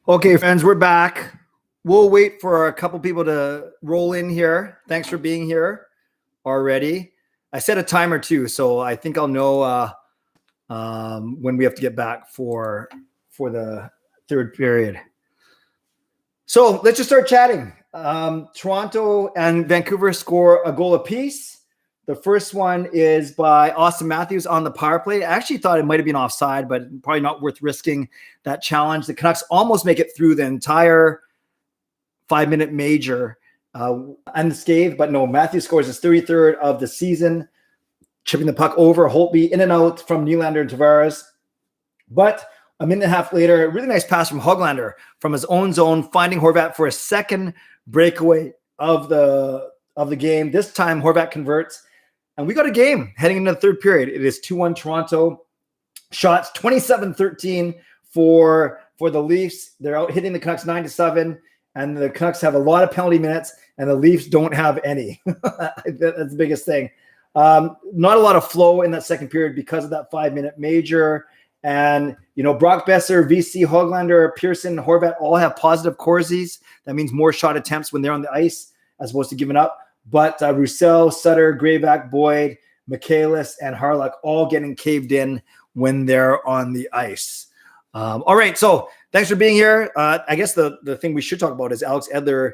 Okay, friends, we're back. We'll wait for a couple people to roll in here. Thanks for being here already. I set a timer too, so I think I'll know when we have to get back for the third period. So let's just start chatting. Toronto and Vancouver score a goal apiece. The first one is by Austin Matthews on the power play. I actually thought it might have been offside, but probably not worth risking that challenge. The Canucks almost make it through the entire 5-minute major unscathed, but no, Matthews scores his 33rd of the season, chipping the puck over Holtby in and out from Nylander and Tavares. But a minute and a half later, a really nice pass from Höglander from his own zone, finding Horvat for a second breakaway of the game. This time, Horvat converts, and we got a game heading into the third period. It is 2-1 Toronto. Shots 27-13 for the Leafs. They're out hitting the Canucks 9-7, and the Canucks have a lot of penalty minutes, and the Leafs don't have any. That's the biggest thing. Not a lot of flow in that second period because of that 5-minute major. And, Brock Besser, VC, Höglander, Pearson, Horvat all have positive Corsies. That means more shot attempts when they're on the ice as opposed to giving up. But Roussel, Sutter, Grayback, Boyd, Michaelis, and Harlock all getting caved in when they're on the ice. All right, so thanks for being here. I guess the thing we should talk about is Alex Edler,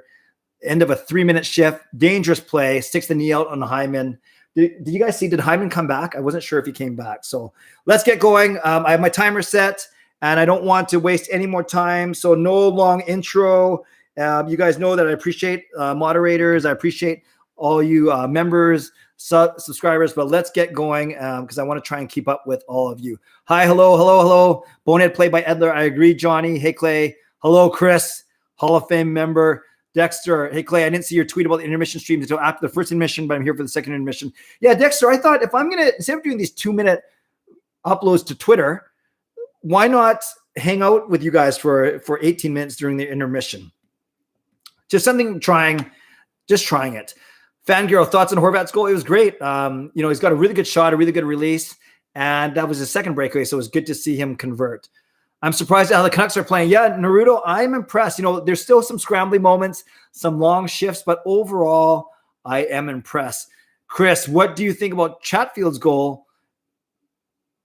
end of a 3-minute shift, dangerous play, sticks the knee out on the Hyman. Did you guys see, did Hyman come back? I wasn't sure if he came back. So let's get going. I have my timer set, and I don't want to waste any more time. So no long intro. You guys know that I appreciate moderators. I appreciate all you members, subscribers, but let's get going because I want to try and keep up with all of you. Hi, hello. Bonehead play by Edler. I agree, Johnny. Hey, Clay. Hello, Chris, Hall of Fame member. Dexter, hey, Clay, I didn't see your tweet about the intermission streams until after the first intermission, but I'm here for the second intermission. Yeah, Dexter, I thought if I'm going to, instead of doing these 2-minute uploads to Twitter, why not hang out with you guys for 18 minutes during the intermission? Just something just trying it. Fangirl, thoughts on Horvat's goal? It was great. He's got a really good shot, a really good release, and that was his second breakaway, so it was good to see him convert. I'm surprised at how the Canucks are playing. Yeah, Naruto, I'm impressed. There's still some scrambly moments, some long shifts, but overall, I am impressed. Chris, what do you think about Chatfield's goal?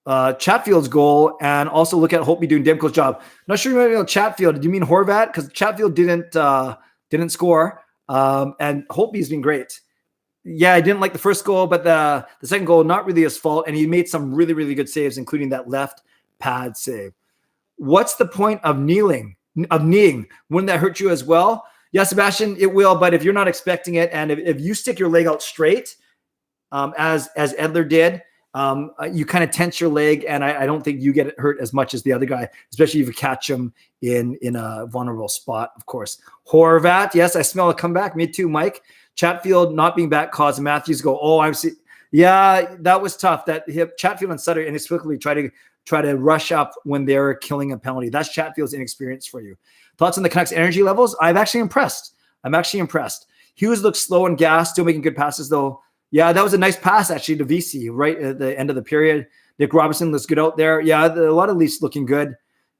And also look at Holtby doing Demko's job. Not sure you know Chatfield. Do you mean Horvat? Because Chatfield didn't score, and Holtby's been great. Yeah, I didn't like the first goal, but the second goal, not really his fault, and he made some really, really good saves, including that left pad save. What's the point of kneeing? Wouldn't that hurt you as well? Yeah, Sebastian, it will. But if you're not expecting it, and if you stick your leg out straight, as Edler did, you kind of tense your leg, and I don't think you get hurt as much as the other guy, especially if you catch him in a vulnerable spot, of course. Horvat, yes, I smell a comeback. Me too, Mike. Chatfield not being back caused Matthews go, oh, I'm see. Yeah, that was tough. Chatfield and Sutter inexplicably try to rush up when they're killing a penalty. That's Chatfield's inexperience for you. Thoughts on the Canucks' energy levels? I'm actually impressed. Hughes looks slow and gassed, still making good passes though. Yeah, that was a nice pass actually to VC right at the end of the period. Nick Robinson looks good out there. Yeah, a lot of Leafs looking good.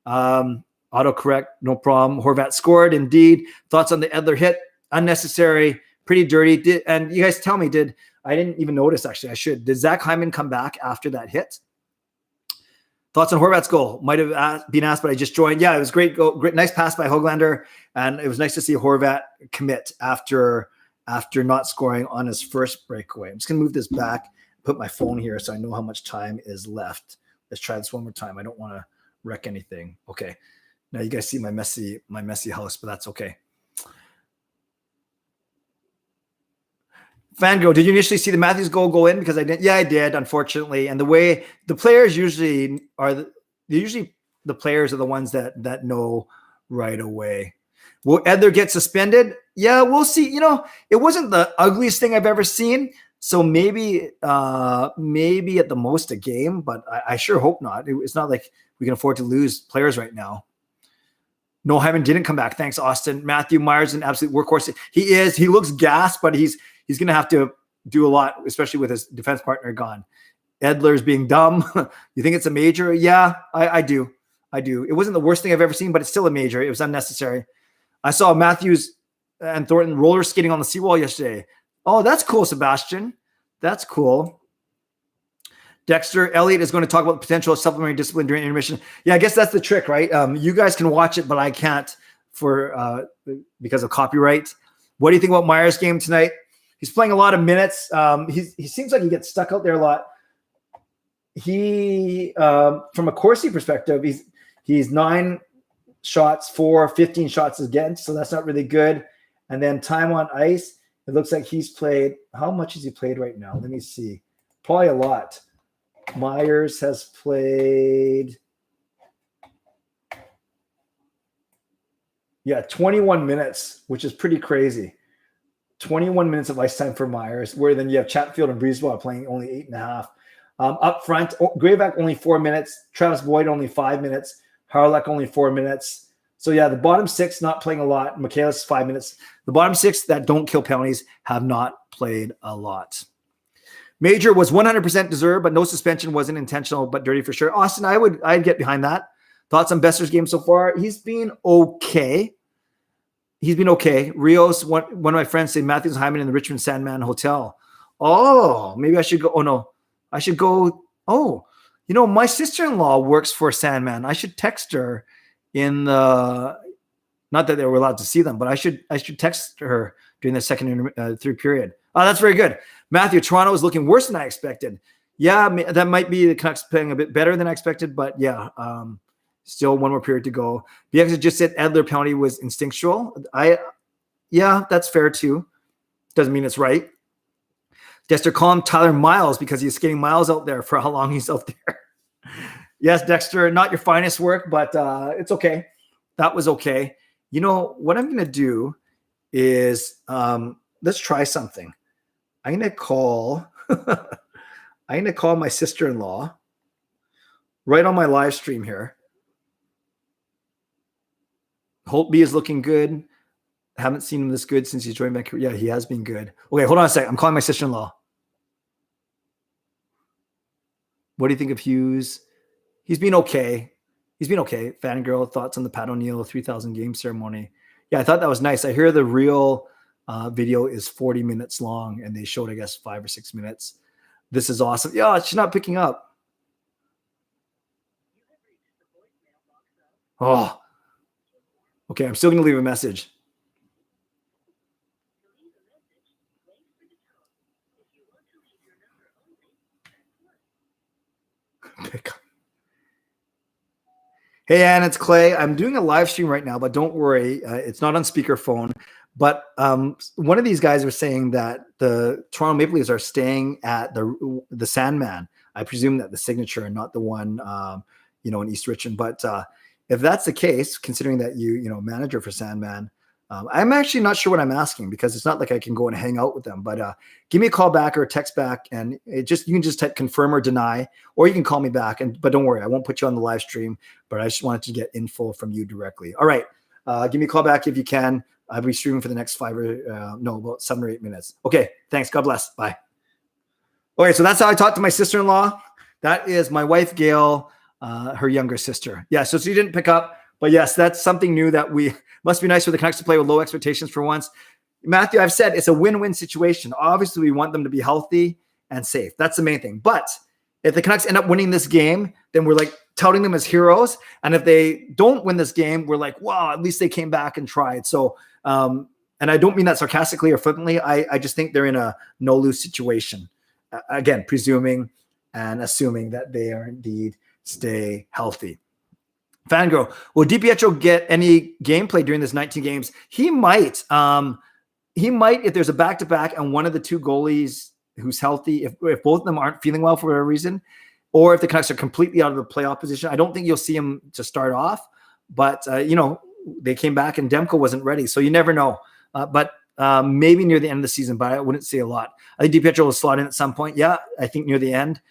Autocorrect, no problem. Horvat scored indeed. Thoughts on the Edler hit? Unnecessary, pretty dirty. And you guys tell me, I didn't even notice actually. I should. Did Zach Hyman come back after that hit? Thoughts on Horvat's goal? Might have been asked, but I just joined. Yeah, it was great. Great, nice pass by Höglander, and it was nice to see Horvat commit after not scoring on his first breakaway. I'm just gonna move this back, put my phone here so I know how much time is left. Let's try this one more time. I don't want to wreck anything. Okay, now you guys see my messy house, but that's okay. Fangirl, did you initially see the Matthews goal go in? Because I didn't. Yeah, I did, unfortunately. And the way the players usually are, the players are the ones that know right away. Will Edler get suspended? Yeah, we'll see. It wasn't the ugliest thing I've ever seen. So maybe at the most a game, but I sure hope not. It's not like we can afford to lose players right now. No, Hyman didn't come back. Thanks, Austin. Matthew Myers, an absolute workhorse. He is. He looks gassed, but he's going to have to do a lot, especially with his defense partner gone. Edler's being dumb. You think it's a major? Yeah, I do. It wasn't the worst thing I've ever seen, but it's still a major. It was unnecessary. I saw Matthews and Thornton roller skating on the seawall yesterday. Oh, that's cool, Sebastian. That's cool. Dexter, Elliot is going to talk about the potential of supplementary discipline during intermission. Yeah, I guess that's the trick, right? You guys can watch it, but I can't because of copyright. What do you think about Myers' game tonight? He's playing a lot of minutes. He seems like he gets stuck out there a lot. He, from a Corsi perspective, he's 9 shots for 15 shots against, so that's not really good. And then time on ice, it looks like he's played. How much has he played right now? Let me see. Probably a lot. Myers has played, 21 minutes, which is pretty crazy. 21 minutes of ice time for Myers, where then you have Chatfield and Breezeball playing only 8.5. Up front, Grayback only 4 minutes. Travis Boyd only 5 minutes. Harlech only 4 minutes. So, yeah, the bottom 6 not playing a lot. Michaelis 5 minutes. The bottom 6 that don't kill penalties have not played a lot. Major was 100% deserved, but no suspension, wasn't intentional, but dirty for sure. Austin, I'd get behind that. Thoughts on Besser's game so far? He's been okay. Rios, one of my friends say Matthews Hyman in the Richmond Sandman Hotel. Oh, maybe I should go. Oh, no. I should go. Oh, my sister-in-law works for Sandman. I should text her in the, not that they were allowed to see them, but I should text her during the second third period. Oh, that's very good. Matthew, Toronto is looking worse than I expected. Yeah, that might be the Canucks playing a bit better than I expected, but yeah, still one more period to go. BX just said Edler penalty was instinctual. Yeah, that's fair too. Doesn't mean it's right. Dexter, call him Tyler Miles because he's skating miles out there for how long he's out there. Yes, Dexter, not your finest work, but it's okay. That was okay. What I'm going to do is let's try something. I'm going to call my sister-in-law right on my live stream here. Holtby is looking good. Haven't seen him this good since he's joined Vancouver. Yeah, he has been good. Okay, hold on a second. I'm calling my sister-in-law. What do you think of Hughes? He's been okay. Fangirl, thoughts on the Pat O'Neill 3,000 game ceremony. Yeah, I thought that was nice. I hear the real video is 40 minutes long, and they showed, I guess, 5 or 6 minutes. This is awesome. Yeah, she's not picking up. Oh, okay. I'm still going to leave a message. Hey, Ann, it's Clay. I'm doing a live stream right now, but don't worry. It's not on speakerphone. But one of these guys was saying that the Toronto Maple Leafs are staying at the Sandman. I presume that the Signature and not the one, in East Richmond. But if that's the case, considering that you manager for Sandman, I'm actually not sure what I'm asking because it's not like I can go and hang out with them. But give me a call back or a text back, and you can just type confirm or deny, or you can call me back. But don't worry, I won't put you on the live stream. But I just wanted to get info from you directly. All right, give me a call back if you can. I'll be streaming for the next about 7 or 8 minutes. Okay, thanks. God bless. Bye. Okay, so that's how I talked to my sister-in-law. That is my wife, Gail, her younger sister. Yeah, so she didn't pick up. But yes, that's something new that we must be nice for the Canucks to play with low expectations for once. Matthew, I've said it's a win-win situation. Obviously, we want them to be healthy and safe. That's the main thing. But if the Canucks end up winning this game, then we're like touting them as heroes. And if they don't win this game, we're like, wow, at least they came back and tried. So, and I don't mean that sarcastically or flippantly. I just think they're in a no-lose situation. Again, presuming and assuming that they are indeed stay healthy. Fangirl, will DiPietro get any gameplay during this 19 games? He might. He might if there's a back-to-back and one of the two goalies who's healthy, if both of them aren't feeling well for whatever reason, or if the Canucks are completely out of the playoff position. I don't think you'll see him to start off, but, they came back and Demko wasn't ready, so you never know. But maybe near the end of the season, but I wouldn't say a lot. I think DiPietro will slot in at some point. Yeah, I think near the end.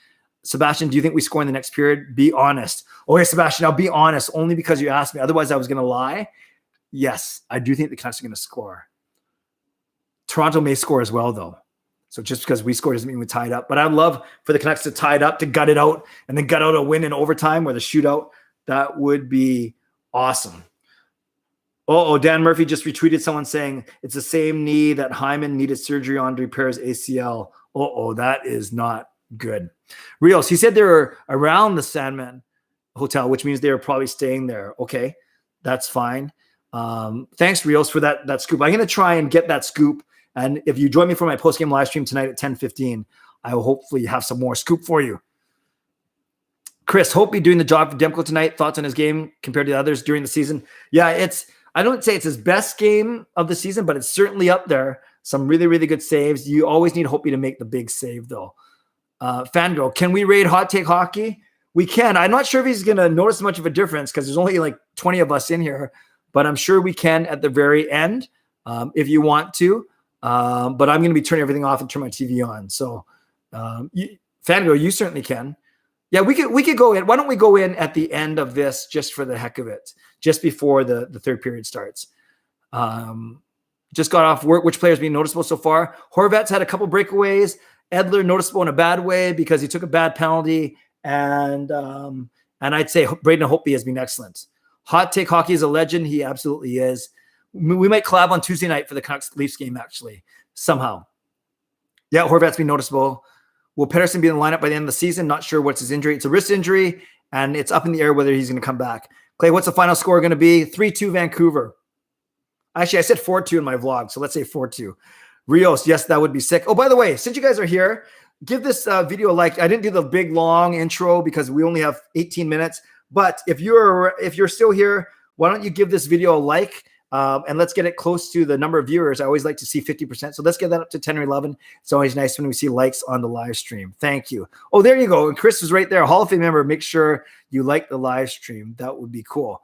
Sebastian, do you think we score in the next period? Be honest. Okay, Sebastian, I'll be honest only because you asked me. Otherwise, I was going to lie. Yes, I do think the Canucks are going to score. Toronto may score as well, though. So just because we scored doesn't mean we tied up. But I'd love for the Canucks to tie it up, to gut it out, and then gut out a win in overtime or the shootout. That would be awesome. Dan Murphy just retweeted someone saying it's the same knee that Hyman needed surgery on to repair his ACL. That is not good. Rios, he said they were around the Sandman Hotel, which means they were probably staying there. Okay, that's fine. Thanks, Rios, for that scoop. I'm going to try and get that scoop. And if you join me for my post-game live stream tonight at 10:15, I will hopefully have some more scoop for you. Chris, hope you're doing the job for Demko tonight. Thoughts on his game compared to the others during the season? Yeah, I don't say it's his best game of the season, but it's certainly up there. Some really, really good saves. You always need Hopi to make the big save, though. Fangirl, can we raid Hot Take Hockey? We can. I'm not sure if he's going to notice much of a difference because there's only like 20 of us in here, but I'm sure we can at the very end if you want to. But I'm going to be turning everything off and turn my TV on. So, Fangirl, you certainly can. Yeah, we could go in. Why don't we go in at the end of this just for the heck of it, just before the third period starts? Just got off work. Which players been noticeable so far? Horvat's had a couple breakaways. Edler noticeable in a bad way because he took a bad penalty. And I'd say Braden Hopi has been excellent. Hot Take Hockey is a legend. He absolutely is. We might collab on Tuesday night for the Canucks Leafs game, actually, somehow. Yeah, Horvat's been noticeable. Will Pettersson be in the lineup by the end of the season? Not sure what's his injury. It's a wrist injury, and it's up in the air whether he's going to come back. Clay, what's the final score going to be? 3-2 Vancouver. Actually, I said 4-2 in my vlog, so let's say 4-2. Rios, yes, that would be sick. Oh, by the way, since you guys are here, give this video a like. I didn't do the big, long intro because we only have 18 minutes. But if you're still here, why don't you give this video a like? And let's get it close to the number of viewers. I always like to see 50%. So let's get that up to 10 or 11. It's always nice when we see likes on the live stream. Thank you. Oh, there you go. And Chris is right there. Hall of Fame member. Make sure you like the live stream. That would be cool.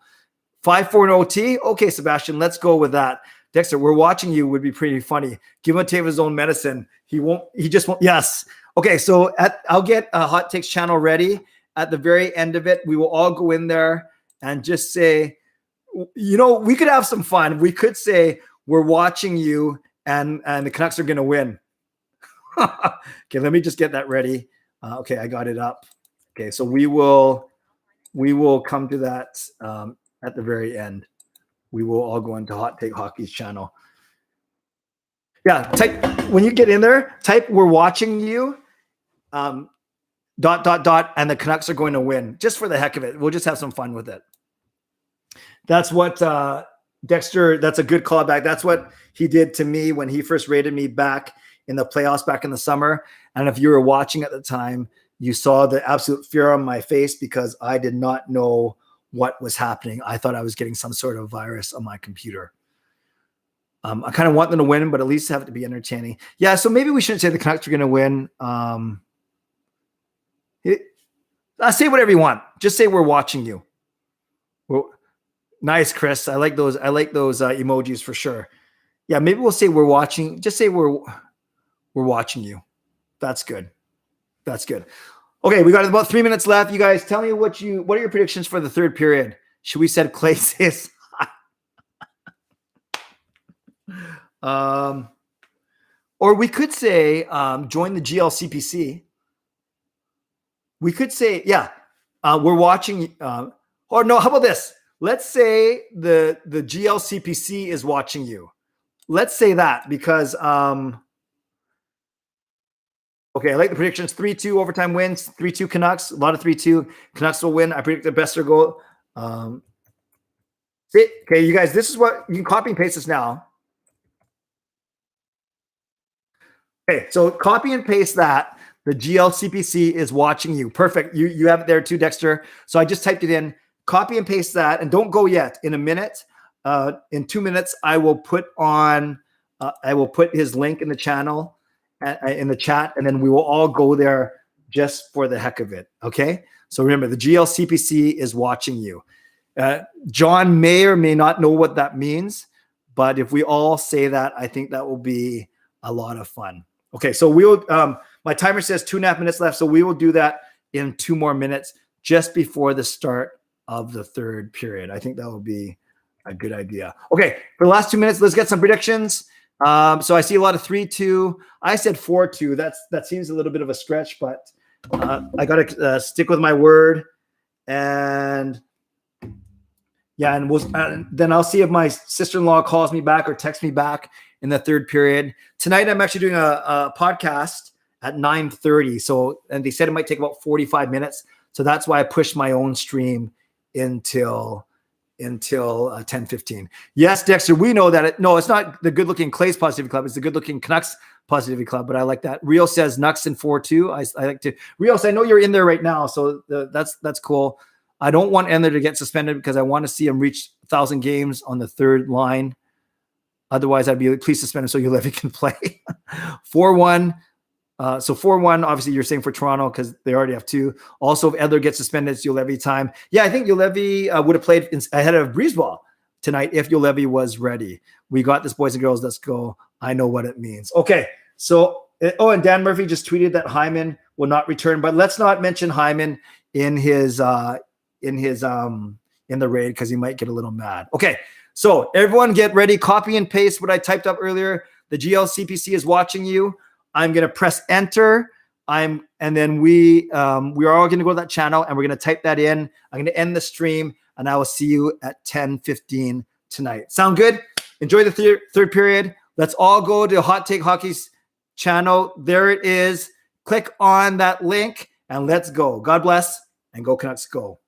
5-4 OT. Okay, Sebastian, let's go with that. Dexter, we're watching you would be pretty funny. Give him a taste of his own medicine. He just won't. Yes. Okay. So I'll get a Hot Takes channel ready. At the very end of it, we will all go in there and just say, we could have some fun. We could say we're watching you and the Canucks are going to win. Okay, let me just get that ready. Okay, I got it up. Okay, so we will come to that at the very end. We will all go into Hot Take Hockey's channel. Yeah, type when you get in there, type "we're watching you," ... and the Canucks are going to win just for the heck of it. We'll just have some fun with it. That's what Dexter, that's a good callback. That's what he did to me when he first rated me back in the playoffs back in the summer. And if you were watching at the time, you saw the absolute fear on my face because I did not know what was happening. I thought I was getting some sort of virus on my computer. I kind of want them to win, but at least have it to be entertaining. Yeah, so maybe we shouldn't say the Canucks are going to win. Say whatever you want. Just say we're watching you. Well, nice, Chris. I like those emojis for sure. Yeah, maybe we'll say we're watching. Just say we're watching you. That's good. That's good. Okay, we got about 3 minutes left. You guys, tell me what are your predictions for the third period? Should we set Clay says? Or we could say join the GLCPC. We could say, yeah, we're watching. Or no, how about this? Let's say the GLCPC is watching you. Let's say that because okay, I like the predictions. 3-2 overtime wins. 3-2 Canucks. A lot of 3-2. Canucks will win. I predict the best goal. Okay, you guys, this is what you can copy and paste this now. Okay, so copy and paste that. The GLCPC is watching you. Perfect. You have it there too, Dexter. So I just typed it in. Copy and paste that, and don't go yet. In a minute, in 2 minutes, I will put his link in the channel, in the chat, and then we will all go there just for the heck of it. Okay. So remember, the GLCPC is watching you. John may or may not know what that means, but if we all say that, I think that will be a lot of fun. Okay. So we'll. My timer says 2.5 minutes left, so we will do that in 2 more minutes just before the start of the third period. I think that will be a good idea. Okay, for the last 2 minutes, let's get some predictions. So I see a lot of 3-2. I said 4-2. That seems a little bit of a stretch, but I got to stick with my word. And yeah, and then I'll see if my sister-in-law calls me back or texts me back in the third period. Tonight, I'm actually doing a podcast at 9:30. So, and they said it might take about 45 minutes. So that's why I pushed my own stream until 10:15. Yes, Dexter, we know that. It's not the Good Looking Clays Positivity Club. It's the Good Looking Canucks Positivity Club. But I like that. Rio says Nucks in 4-2. I like to. Rios, I know you're in there right now, so that's cool. I don't want Endler to get suspended because I want to see him reach 1,000 games on the third line. Otherwise, I'd be please suspend him so Juolevi can play. 4-1. So 4-1, obviously you're saying for Toronto because they already have 2. Also, if Edler gets suspended, it's Juolevi time. Yeah, I think Juolevi would have played ahead of Breezeball tonight if Juolevi was ready. We got this, boys and girls. Let's go. I know what it means. Okay, so and Dan Murphy just tweeted that Hyman will not return, but let's not mention Hyman in the raid because he might get a little mad. Okay, so everyone get ready. Copy and paste what I typed up earlier. The GLCPC is watching you. I'm going to press enter. And then we are all going to go to that channel and we're going to type that in. I'm going to end the stream and I will see you at 10:15 tonight. Sound good? Enjoy the third period. Let's all go to Hot Take Hockey's channel. There it is. Click on that link and let's go. God bless and go Canucks go.